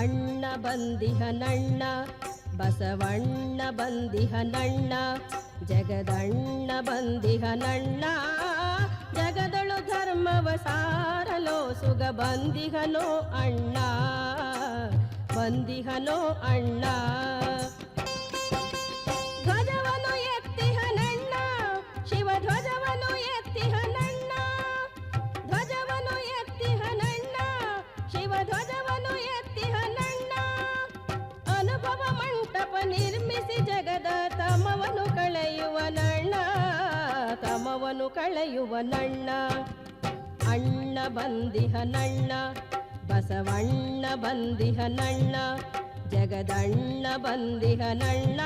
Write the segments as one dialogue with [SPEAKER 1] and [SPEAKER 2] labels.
[SPEAKER 1] ಅಣ್ಣ ಬಂದಿಹನಣ್ಣ ಬಸವಣ್ಣ ಬಂದಿಹನಣ್ಣ ಜಗದಣ್ಣ ಬಂದಿಹನಣ್ಣ ಜಗದಳು ಧರ್ಮವ ಸಾರಲೋ ಸುಗ ಬಂದಿಹನೋ ಅಣ್ಣ ಬಂದಿಹನೋ ಅಣ್ಣ ಧ್ವಜವನು ಎತ್ತಿಹನಣ್ಣ ಶಿವ ಧ್ವಜವನು ಎತ್ತಿಹನಣ್ಣ ಧ್ವಜವನು ಎತ್ತಿಹನಣ್ಣ ಶಿವ ಧ್ವಜವನು ಎತ್ತಿಹನಣ್ಣ ಅನುಭವ ಮಂಟಪ ನಿರ್ಮಿಸಿ ಜಗದ ತಮವನು ಕಳೆಯುವನಣ್ಣ ತಮವನು ಕಳೆಯುವನಣ್ಣ ಅಣ್ಣ ಬಂದಿಹನಣ್ಣ ಬಸವಣ್ಣ ಬಂದಿಹನಣ್ಣ ಜಗದಣ್ಣ ಬಂದಿಹನಣ್ಣ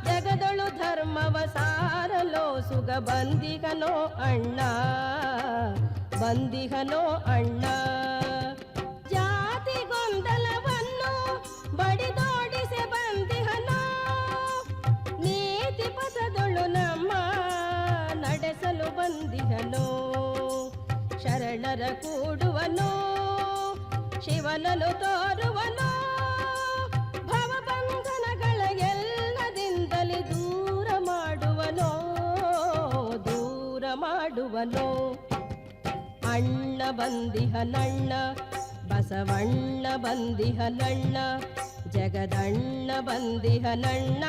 [SPEAKER 1] ಜಗದಳು ಧರ್ಮವ ಸಾರಲೋ ಸುಗ ಬಂದಿಹನೋ ಅಣ್ಣ ಬಂದಿಹನೋ ಅಣ್ಣ ಜಾತಿ ಗೊಂದಲವನ್ನು ಬಡಿದೋಡಿಸಿ ಬಂದಿಹನೋ ನೀತಿ ಪಥದೊಳು ನಮ್ಮ ನಡೆಸಲು ಬಂದಿಹನೋ ಶರಣರ ಕೂಡುವನೋ ಶಿವನನು ತೋರುವನೋ ಭವಬಂಧನಗಳ ಎಲ್ಲದಿಂದಲೇ ದೂರ ಮಾಡುವನೋ ಅಣ್ಣ ಬಂದಿಹನಣ್ಣ ಬಸವಣ್ಣ ಬಂದಿಹನಣ್ಣ ಜಗದಣ್ಣ ಬಂದಿಹನಣ್ಣ